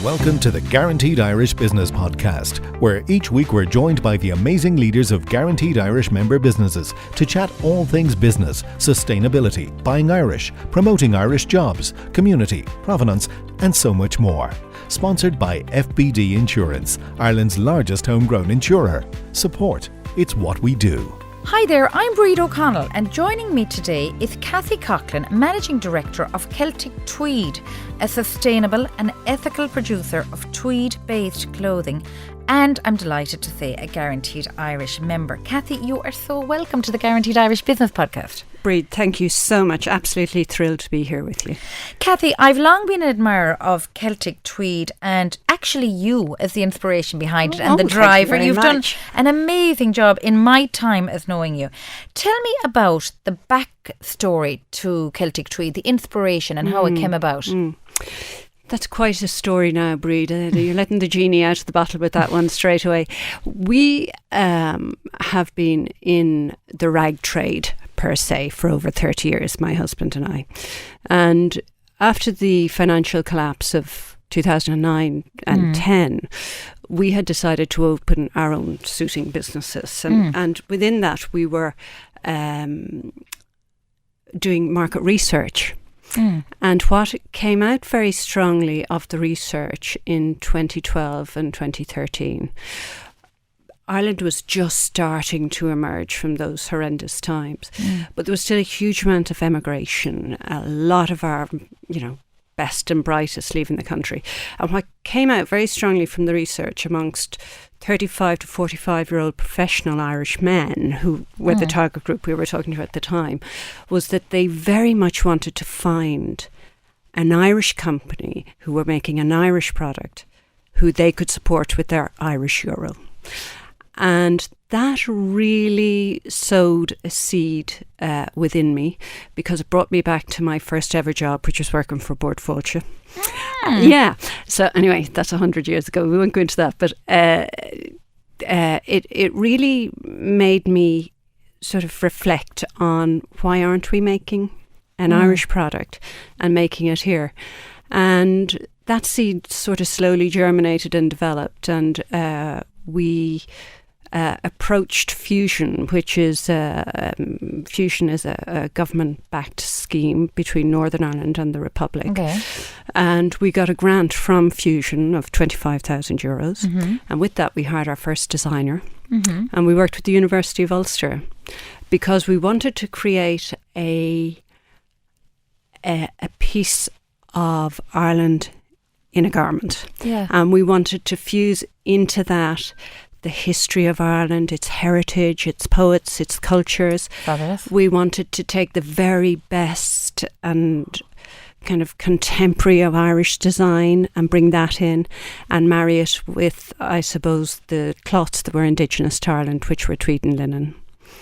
Welcome to the Guaranteed Irish Business Podcast, where each week we're joined by the amazing leaders of Guaranteed Irish member businesses to chat all things business, sustainability, buying Irish, promoting Irish jobs, community, provenance, and so much more. Sponsored by FBD Insurance, Ireland's largest homegrown insurer. Support, it's what we do. Hi there, I'm Bríd O'Connell, and joining me today is Cathy Coghlan, Managing Director of Celtic Tweed, a sustainable and ethical producer of tweed-based clothing, and I'm delighted to say a Guaranteed Irish member. Cathy, you are so welcome to the Guaranteed Irish Business Podcast. Bríd, thank you so much. Absolutely thrilled to be here with you. Cathy, I've long been an admirer of Celtic Tweed, and actually you as the inspiration behind it and the driver. You've done an amazing job in my time as knowing you. Tell me about the backstory to Celtic Tweed, the inspiration and how it came about. That's quite a story now, Bríd. You're letting the genie out of the bottle with that one straight away. We have been in the rag trade, per se, for over 30 years, my husband and I. And after the financial collapse of 2009 and 10, we had decided to open our own suiting businesses. And within that, we were doing market research. And what came out very strongly of the research in 2012 and 2013, Ireland was just starting to emerge from those horrendous times, but there was still a huge amount of emigration, a lot of our, best and brightest leaving the country. And what came out very strongly from the research amongst 35 to 45-year-old professional Irish men who were the target group we were talking to at the time was that they very much wanted to find an Irish company who were making an Irish product who they could support with their Irish euro. And that really sowed a seed within me because it brought me back to my first ever job, which was working for Bord Fáilte. Yeah. So anyway, that's 100 years ago. We won't go into that. But it really made me sort of reflect on why aren't we making an Irish product and making it here? And that seed sort of slowly germinated and developed. And we approached Fusion, which is Fusion is a government-backed scheme between Northern Ireland and the Republic. Okay. And we got a grant from Fusion of €25,000. And with that, we hired our first designer. And we worked with the University of Ulster because we wanted to create a piece of Ireland in a garment. Yeah. And we wanted to fuse into that the history of Ireland, its heritage, its poets, its cultures. Fabulous. We wanted to take the very best and kind of contemporary of Irish design and bring that in and marry it with, I suppose, the cloths that were indigenous to Ireland, which were tweed and linen.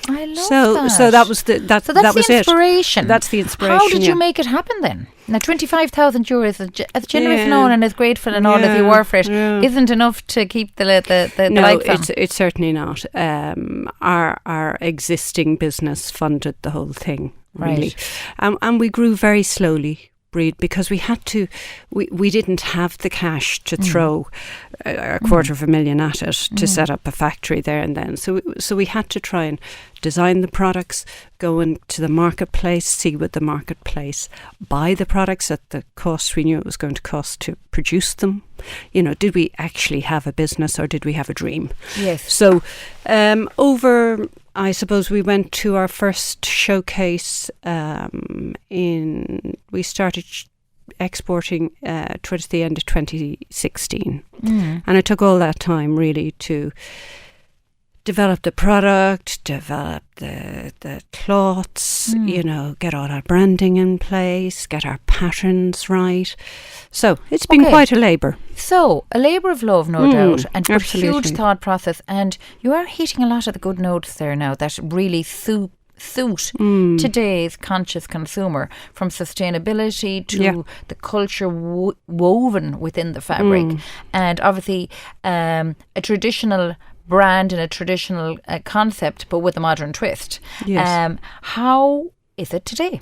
I love that. So that was that was the inspiration. That's the inspiration. How did you make it happen then? Now, €25,000, as generous and all and as grateful and all as you were for it, isn't enough to keep the lights on. No, it's certainly not. Our existing business funded the whole thing, really. Right. And we grew very slowly, Bríd, because we had to, we didn't have the cash to throw a $250,000 at it to set up a factory there and then. So we had to try and design the products, go into the marketplace, see what the marketplace buy the products at the cost we knew it was going to cost to produce them. Did we actually have a business or did we have a dream? Yes. So I suppose we went to our first showcase we started exporting towards the end of 2016. And it took all that time really to develop the product, develop the cloths, get all our branding in place, get our patterns right. So it's been quite a labour. So a labour of love, no doubt, and a huge thought process. And you are hitting a lot of the good notes there now that really suit today's conscious consumer, from sustainability to the culture woven within the fabric, and obviously a traditional brand and a traditional concept, but with a modern twist. Yes. How is it today?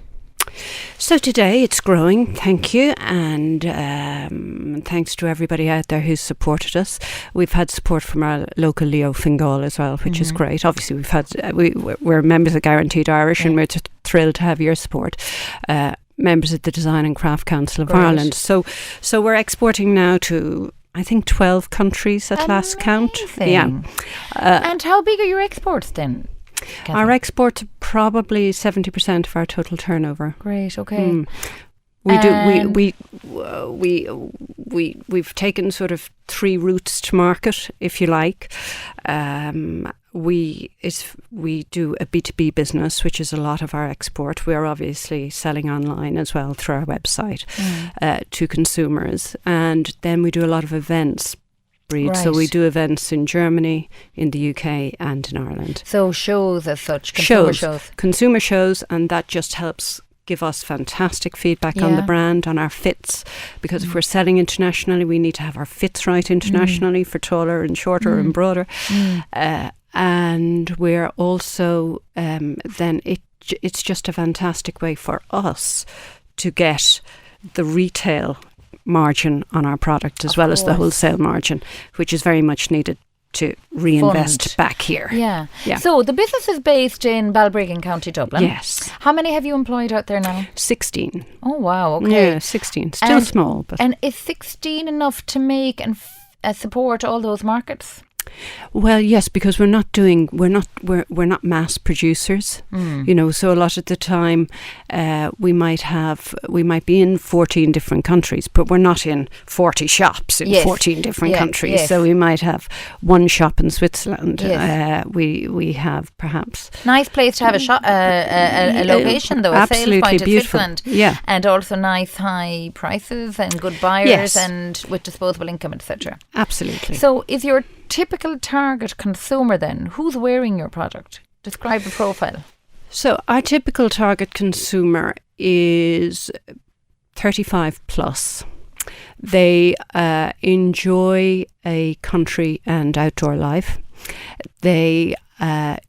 So today it's growing, thank you, and thanks to everybody out there who's supported us. We've had support from our local Leo Fingal as well, which is great. Obviously, we're members of Guaranteed Irish, and we're thrilled to have your support. Members of the Design and Craft Council of Ireland. So we're exporting now to, I think, 12 countries at last count. Yeah. And how big are your exports then, Cathy? Our exports are probably 70% of our total turnover. Great, okay. We've taken sort of 3 routes to market, if you like. We do a B2B business, which is a lot of our export. We are obviously selling online as well through our website to consumers, and then we do a lot of events. Right. So we do events in Germany, in the UK, and in Ireland. So shows as such, consumer shows, and that just helps give us fantastic feedback on the brand, on our fits, because if we're selling internationally, we need to have our fits right internationally for taller and shorter and broader. And we're also then it's just a fantastic way for us to get the retail margin on our product as well as the wholesale margin, which is very much needed to reinvest back here. Yeah. So the business is based in Balbriggan, County Dublin. Yes. How many have you employed out there now? 16. Oh wow, okay. Yeah, 16. Still small, but and is 16 enough to make and support all those markets? Well, yes, because we're not mass producers, so a lot of the time we might be in 14 different countries, but we're not in 40 shops in 14 different countries. So we might have one shop in Switzerland. We have perhaps nice place to have a shop, a location though, a sales point in Switzerland, and also nice high prices and good buyers and with disposable income, etc. Absolutely. So is your typical target consumer then, who's wearing your product? Describe the profile. So our typical target consumer is 35 plus. They enjoy a country and outdoor life. They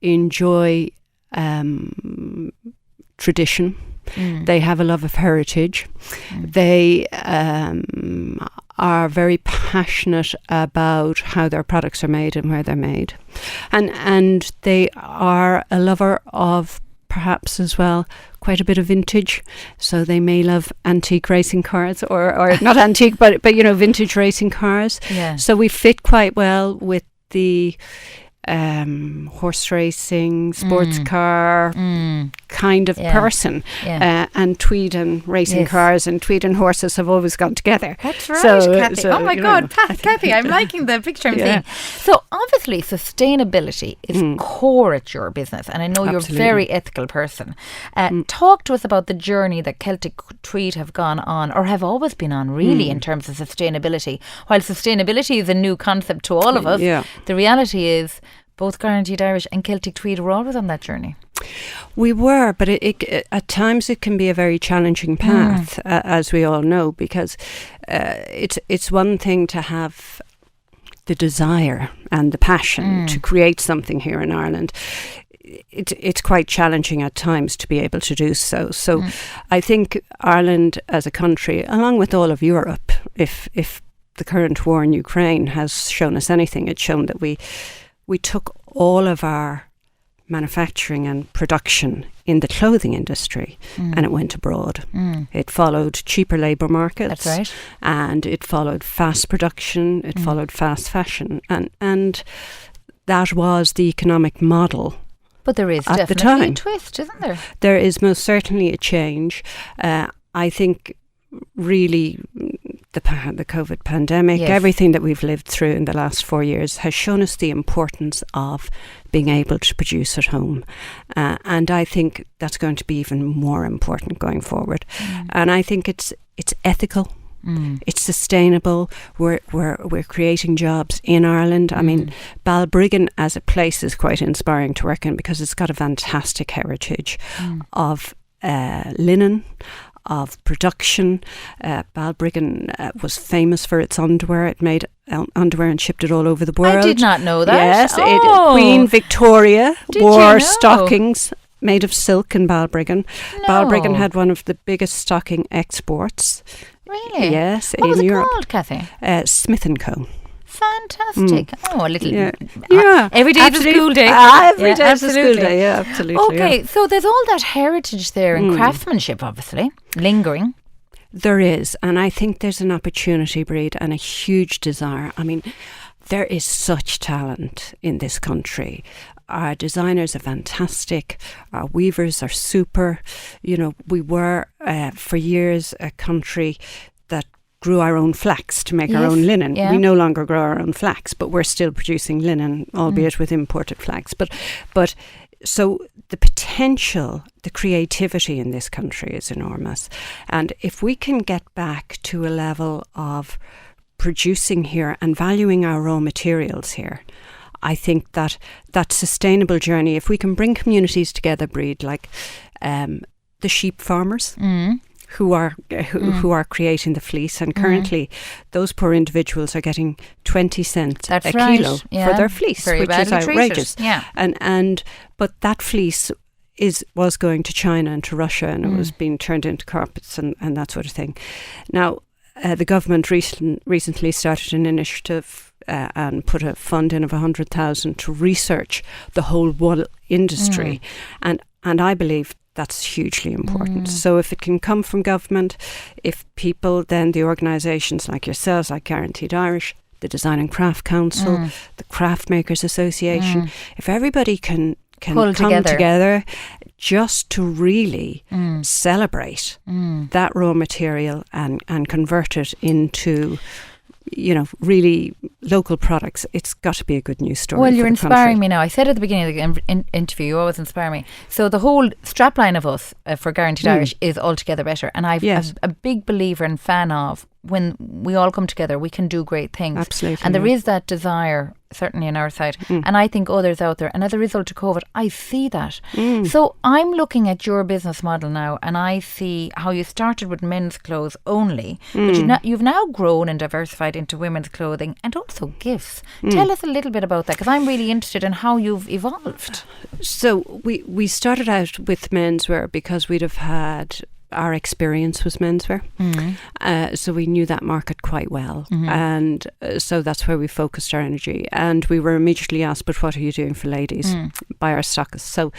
enjoy tradition. They have a love of heritage. They are very passionate about how their products are made and where they're made. And they are a lover of perhaps as well quite a bit of vintage. So they may love antique racing cars or not antique, but vintage racing cars. Yeah. So we fit quite well with the horse racing, sports car kind of person. And tweed and racing cars and tweed and horses have always gone together. That's right, Cathy. Oh my God, Cathy, I'm liking the picture I'm seeing. So obviously sustainability is core at your business, and I know you're a very ethical person. Talk to us about the journey that Celtic Tweed have gone on, or have always been on really, in terms of sustainability. While sustainability is a new concept to all of us, the reality is both Guaranteed Irish and Celtic Tweed were always on that journey. We were, but it at times it can be a very challenging path, as we all know, because it's one thing to have the desire and the passion to create something here in Ireland. It's quite challenging at times to be able to do so. So I think Ireland as a country, along with all of Europe, if the current war in Ukraine has shown us anything, it's shown that we took all of our manufacturing and production in the clothing industry and it went abroad. It followed cheaper labour markets. That's right. And it followed fast production, it followed fast fashion. And that was the economic model. But there is at definitely the time. A twist, isn't there? There is most certainly a change. I think really the COVID pandemic, everything that we've lived through in the last 4 years has shown us the importance of being able to produce at home. And I think that's going to be even more important going forward. And I think it's ethical. It's sustainable. We're creating jobs in Ireland. I mean, Balbriggan as a place is quite inspiring to work in because it's got a fantastic heritage of linen, of production. Balbriggan was famous for its underwear. It made underwear and shipped it all over the world. I did not know that. Yes, Queen Victoria wore stockings made of silk in Balbriggan. No. Balbriggan had one of the biggest stocking exports. Really? Yes, what in was it Europe. called, Cathy? Smith & Co. Fantastic. Oh, a little. Yeah. Every day is a school day. Every day is a school day. Yeah, absolutely. Okay, so there's all that heritage there and craftsmanship, obviously, lingering. There is, and I think there's an opportunity, Breed, and a huge desire. I mean, there is such talent in this country. Our designers are fantastic. Our weavers are super. You know, we were for years a country that grew our own flax to make our own linen. Yeah. We no longer grow our own flax, but we're still producing linen, albeit with imported flax. But so the potential, the creativity in this country is enormous. And if we can get back to a level of producing here and valuing our raw materials here, I think that sustainable journey, if we can bring communities together, Breed, like the sheep farmers, who are creating the fleece, and currently those poor individuals are getting 20 cents a kilo for their fleece, which is outrageous. Yeah. But that fleece was going to China and to Russia, and it was being turned into carpets and that sort of thing. Now, the government recently started an initiative and put a fund in of 100,000 to research the whole wool industry, and I believe that's hugely important. So if it can come from government, if people, then the organisations like yourselves, like Guaranteed Irish, the Design and Craft Council, the Craft Makers Association, if everybody can come together just to really celebrate that raw material and convert it into, you know, really local products, it's got to be a good news story. Well, you're inspiring me now. I said at the beginning of the interview, you always inspire me. So the whole strapline of us for Guaranteed Irish is altogether better. And I'm a big believer and fan of when we all come together, we can do great things. Absolutely. And there is that desire, certainly on our side. And I think others out there. And as a result of COVID, I see that. So I'm looking at your business model now, and I see how you started with men's clothes only, but you've now grown and diversified into women's clothing and also gifts. Tell us a little bit about that, because I'm really interested in how you've evolved. So we started out with menswear because we'd have had our experience was menswear. So we knew that market quite well. And so that's where we focused our energy. And we were immediately asked, but what are you doing for ladies? By our stockists. So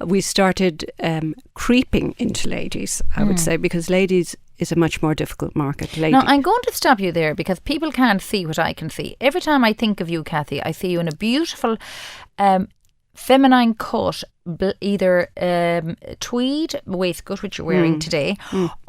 we started creeping into ladies, I would say, because ladies is a much more difficult market. Now, I'm going to stop you there because people can't see what I can see. Every time I think of you, Cathy, I see you in a beautiful feminine cut, either tweed waistcoat, which you're wearing today,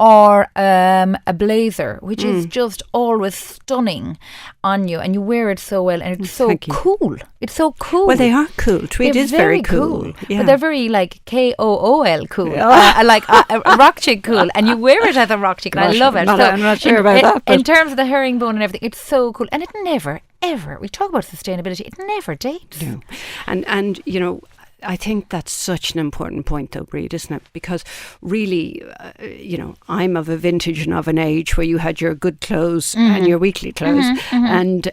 or a blazer, which is just always stunning on you, and you wear it so well, and it's so cool. It's so cool. Well, they are cool. Tweed is very cool. Yeah. But they're very like KOOL cool, like a rock chick cool, and you wear it as a rock chick, and I love it. I'm not sure about that. But in terms of the herringbone and everything, it's so cool, and it never, ever, we talk about sustainability, it never dates. No. And you know, I think that's such an important point, though, Breed, isn't it? Because really, you know, I'm of a vintage and of an age where you had your good clothes and your weekly clothes. And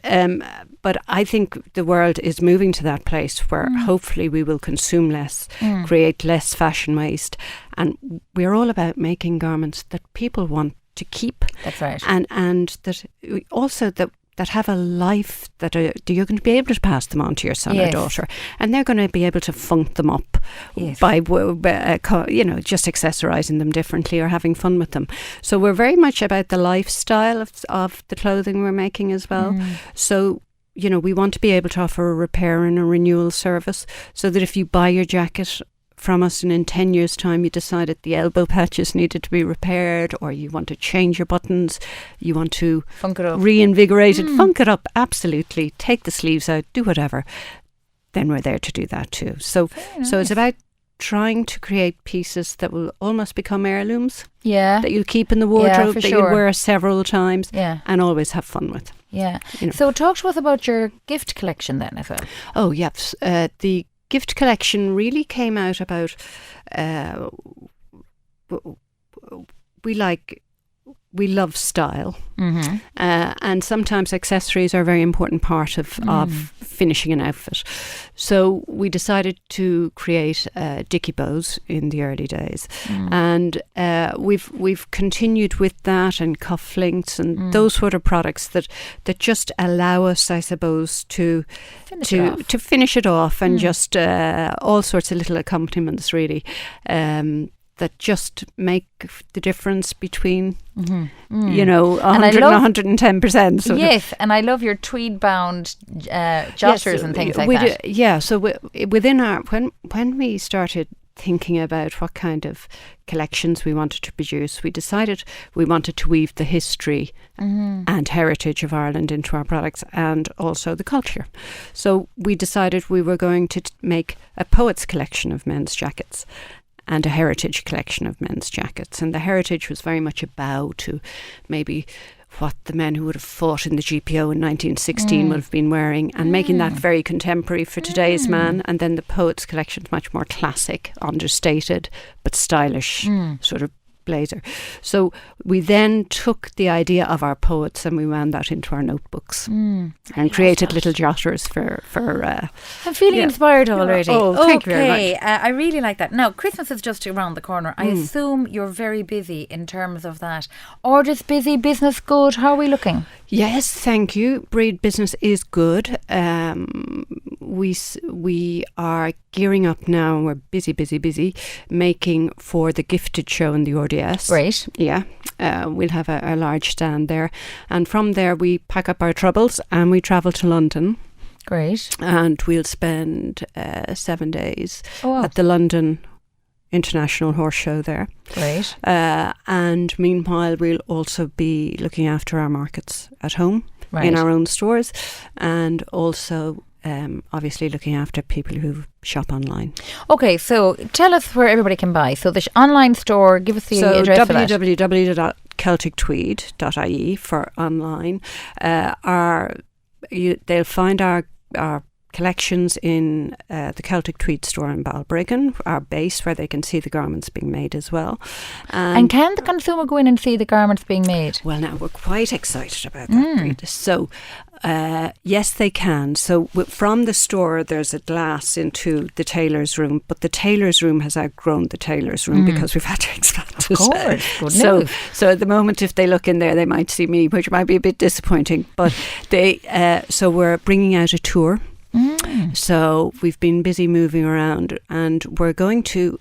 but I think the world is moving to that place where hopefully we will consume less, create less fashion waste. And we're all about making garments that people want to keep. That's right. And that also that have a life that you're going to be able to pass them on to your son or daughter, and they're going to be able to funk them up by you know, just accessorising them differently or having fun with them. So we're very much about the lifestyle of the clothing we're making as well. So, you know, we want to be able to offer a repair and a renewal service, so that if you buy your jacket from us and in 10 years' time you decided the elbow patches needed to be repaired, or you want to change your buttons, you want to funk it up, reinvigorate it, funk it up, absolutely, take the sleeves out, do whatever, then we're there to do that too. So it's about trying to create pieces that will almost become heirlooms, that you'll keep in the wardrobe, that you'll wear several times and always have fun with. Yeah. You know. So talk to us about your gift collection then as well. Oh, yes. The gift collection really came out about we love style, and sometimes accessories are a very important part of finishing an outfit. So we decided to create dicky bows in the early days, and we've continued with that, and cufflinks and those sort of products that just allow us, I suppose, to finish it off, and just all sorts of little accompaniments, really. That just make the difference between, 100 and 110%. Yes, and I love your tweed-bound jotters and things like that. So within our when we started thinking about what kind of collections we wanted to produce, we decided we wanted to weave the history and heritage of Ireland into our products, and also the culture. So we decided we were going to make a poets collection of men's jackets and a heritage collection of men's jackets. And the heritage was very much a bow to maybe what the men who would have fought in the GPO in 1916 would have been wearing, and making that very contemporary for today's man. And then the poets collection is much more classic, understated, but stylish sort of blazer. So we then took the idea of our poets and we wound that into our notebooks and created little jotters for I'm feeling inspired already. Thank you very much. I really like that. Now, Christmas is just around the corner. I assume you're very busy in terms of that. Orders busy, business good. How are we looking? Yes, thank you. Breed business is good. We are gearing up now, and we're busy making for the gifted show in the RDS. Great. Yeah, we'll have a large stand there, and from there we pack up our troubles and we travel to London. Great. And we'll spend 7 days at the London International Horse Show there. Great. And meanwhile we'll also be looking after our markets at home in our own stores, and also obviously looking after people who shop online. Okay, so tell us where everybody can buy. So the online store, give us the address for that. www.CelticTweed.ie for online. They'll find our collections in the Celtic Tweed store in Balbriggan, our base, where they can see the garments being made as well. And can the consumer go in and see the garments being made? Well, now we're quite excited about that. So yes, they can. So from the store there's a glass into the tailor's room, but the tailor's room has outgrown the tailor's room because we've had to expand it. Of course. Good news. So at the moment, if they look in there, they might see me, which might be a bit disappointing. But so we're bringing out a tour. So we've been busy moving around, and we're going to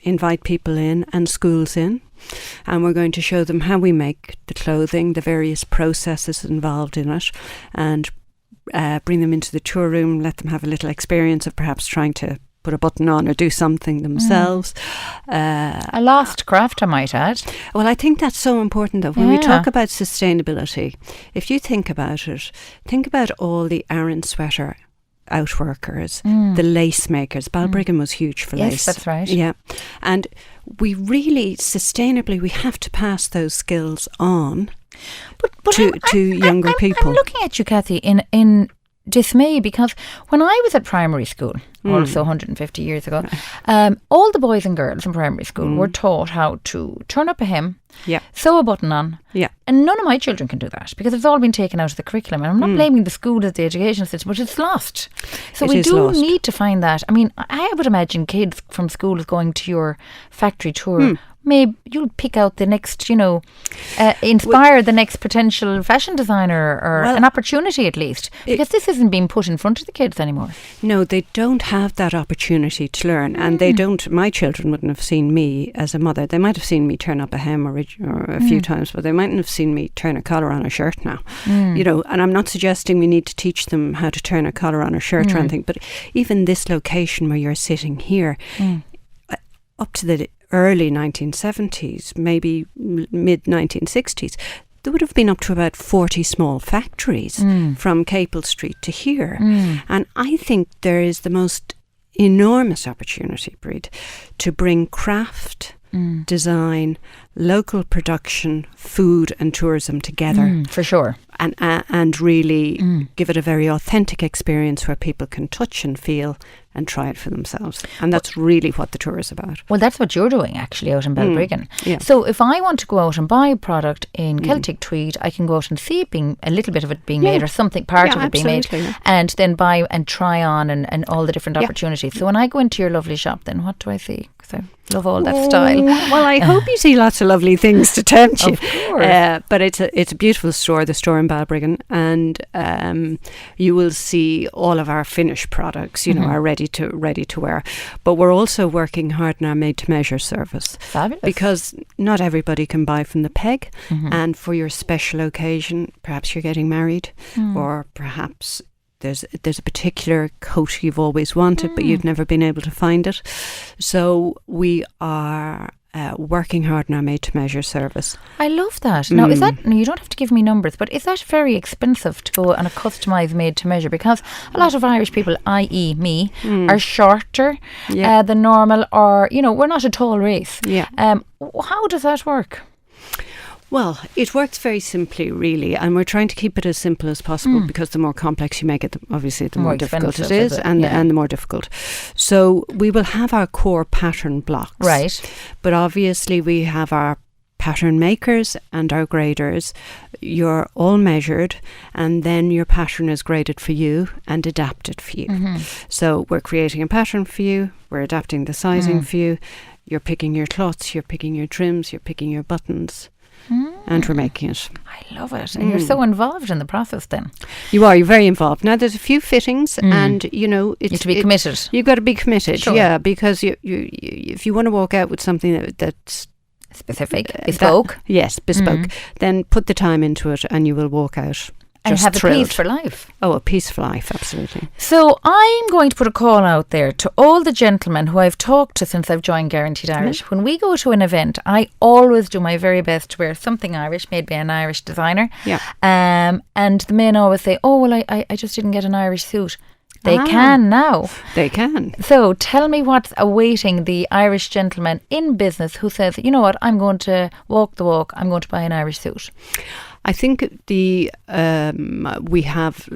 invite people in and schools in, and we're going to show them how we make the clothing, the various processes involved in it, and bring them into the tour room, let them have a little experience of perhaps trying to put a button on or do something themselves. A lost craft, I might add. Well, I think that's so important, though. When we talk about sustainability, if you think about it, think about all the Aran sweater outworkers, the lace makers. Balbriggan was huge for lace. Yes, that's right. Yeah. And we really, sustainably, we have to pass those skills on to younger people. I'm looking at you, Cathy, in dismay, because when I was at primary school, also 150 years ago, all the boys and girls in primary school were taught how to turn up a hem, sew a button on, and none of my children can do that because it's all been taken out of the curriculum. And I'm not blaming the school as the education system, but it's lost. So we do need to find that. I mean, I would imagine kids from school going to your factory tour. Maybe you'll pick out the next, inspire the next potential fashion designer, or an opportunity at least, because this isn't being put in front of the kids anymore. No, they don't have that opportunity to learn, and they don't. My children wouldn't have seen me as a mother. They might have seen me turn up a hem or a few times, but they mightn't have seen me turn a collar on a shirt now. And I'm not suggesting we need to teach them how to turn a collar on a shirt or anything, but even this location where you're sitting here, up to the early 1970s, maybe mid 1960s, there would have been up to about 40 small factories from Capel Street to here. And I think there is the most enormous opportunity, Breed, to bring craft, design, local production, food and tourism together. For sure. and really give it a very authentic experience where people can touch and feel and try it for themselves. And that's really what the tour is about. Well, that's what you're doing actually out in Balbriggan. Yeah. So if I want to go out and buy a product in Celtic Tweed, I can go out and see it being, a little bit of it being made, or something, part of it being made, and then buy and try on and all the different opportunities. So when I go into your lovely shop, then what do I see? Because I love all that style. Well, I hope you see lots of lovely things to tempt you. Of course. But it's a beautiful store, the store in Balbriggan, and you will see all of our finished products, are ready to wear. But we're also working hard in our made-to-measure service. Fabulous. Because not everybody can buy from the peg, and for your special occasion, perhaps you're getting married, or perhaps there's a particular coat you've always wanted, but you've never been able to find it. So we are working hard in our made-to-measure service. I love that. Now, is that, you don't have to give me numbers, but is that very expensive to go on a customised made-to-measure? Because a lot of Irish people, i.e. me, are shorter than normal, or, we're not a tall race. Yeah. How does that work? Well, it works very simply, really, and we're trying to keep it as simple as possible, because the more complex you make it, obviously, the more difficult it is, and the more difficult. So we will have our core pattern blocks. Right. But obviously we have our pattern makers and our graders. You're all measured, and then your pattern is graded for you and adapted for you. So we're creating a pattern for you, we're adapting the sizing for you, you're picking your cloths, you're picking your trims, you're picking your buttons. And we're making it. I love it. And you're so involved in the process then. You're very involved. Now there's a few fittings, and you have to be committed. You've got to be committed, sure. Because you if you want to walk out with something that's specific, bespoke. Bespoke, then put the time into it and you will walk out. And have thrilled. a piece for life. Oh, a piece for life, absolutely. So I'm going to put a call out there to all the gentlemen who I've talked to since I've joined Guaranteed Irish. When we go to an event, I always do my very best to wear something Irish, made by an Irish designer. Yeah. And the men always say, oh, well, I just didn't get an Irish suit. They can now. They can. So tell me what's awaiting the Irish gentleman in business who says, you know what, I'm going to walk the walk, I'm going to buy an Irish suit. I think we have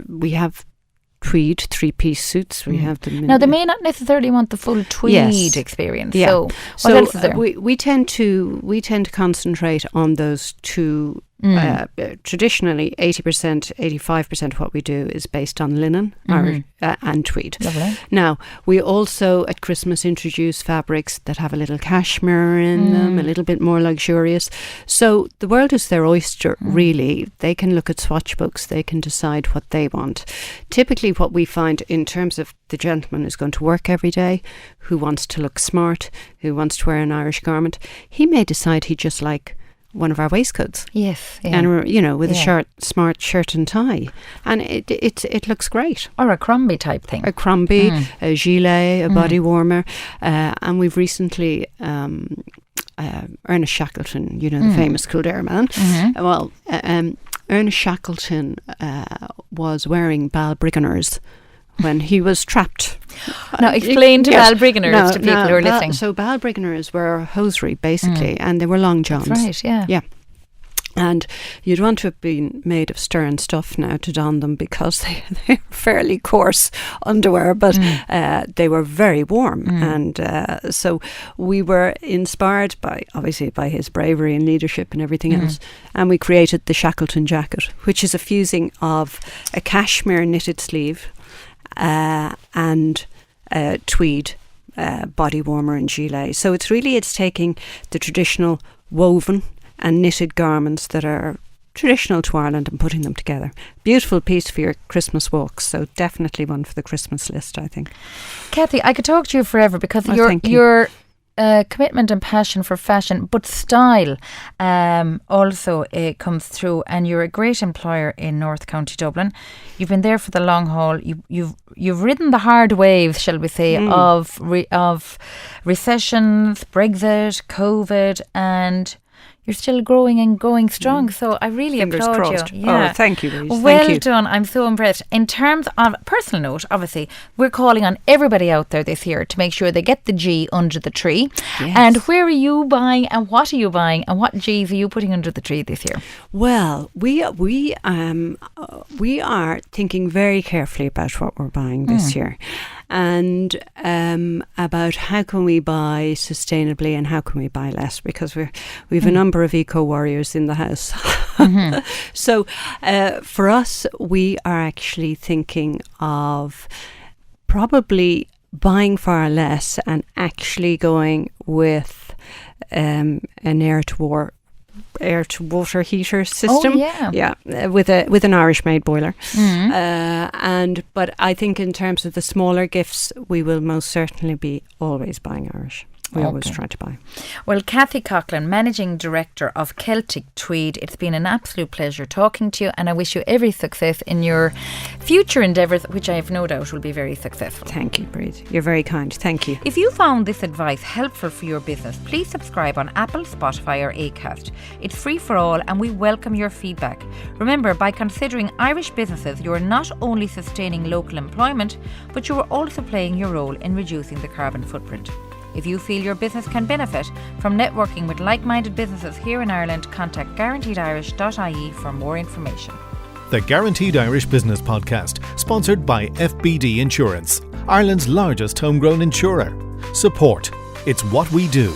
tweed 3-piece suits. We have them. Now they may not necessarily want the full tweed experience. Yeah. So what else is there? We tend to concentrate on those two. Traditionally, 80%, 85% of what we do is based on linen and tweed. Lovely. Now, we also at Christmas introduce fabrics that have a little cashmere in them, a little bit more luxurious. So the world is their oyster, really. They can look at swatch books, they can decide what they want. Typically, what we find in terms of the gentleman who's going to work every day, who wants to look smart, who wants to wear an Irish garment, he may decide he'd just like one of our waistcoats. Yes. Yeah. And with a smart shirt and tie. And it looks great. Or a Crombie type thing. A Crombie, a gilet, a body warmer. And we've recently Ernest Shackleton, the famous Kildare man. Well, Ernest Shackleton was wearing Balbrigganers when he was trapped. Now explain to Balbrigganers to people who are listening. So Balbrigganers were hosiery basically, and they were long johns. That's right, yeah. And you'd want to have been made of stern stuff now to don them, because they're fairly coarse underwear, but they were very warm. And so we were inspired by his bravery and leadership and everything else. And we created the Shackleton jacket, which is a fusing of a cashmere knitted sleeve and tweed body warmer and gilet. So it's taking the traditional woven and knitted garments that are traditional to Ireland and putting them together. Beautiful piece for your Christmas walks, so definitely one for the Christmas list, I think. Cathy, I could talk to you forever because your commitment and passion for fashion, but style also comes through, and you're a great employer in North County Dublin. You've been there for the long haul. You've ridden the hard waves, shall we say, of recessions, Brexit, COVID, and you're still growing and going strong. So I really Fingers applaud crossed. you. Yeah. Oh, thank you, Louise. Well Thank you. done. I'm so impressed. In terms of personal note, obviously, we're calling on everybody out there this year to make sure they get the G under the tree. Yes. And where are you buying and what are you buying and what G's are you putting under the tree this year? Well, we are thinking very carefully about what we're buying this year, and about how can we buy sustainably and how can we buy less, because we've a number of eco warriors in the house. So for us, we are actually thinking of probably buying far less and actually going with an air to water heater system. Oh, yeah. With an Irish made boiler. But I think in terms of the smaller gifts, we will most certainly be always buying Irish. We always try to buy. Well, Cathy Coghlan, Managing Director of Celtic Tweed, it's been an absolute pleasure talking to you, and I wish you every success in your future endeavours, which I have no doubt will be very successful. Thank you, Breed. You're very kind. Thank you. If you found this advice helpful for your business, please subscribe on Apple, Spotify or Acast. It's free for all and we welcome your feedback. Remember, by considering Irish businesses, you are not only sustaining local employment, but you are also playing your role in reducing the carbon footprint. If you feel your business can benefit from networking with like-minded businesses here in Ireland, contact GuaranteedIrish.ie for more information. The Guaranteed Irish Business Podcast, sponsored by FBD Insurance, Ireland's largest homegrown insurer. Support. It's what we do.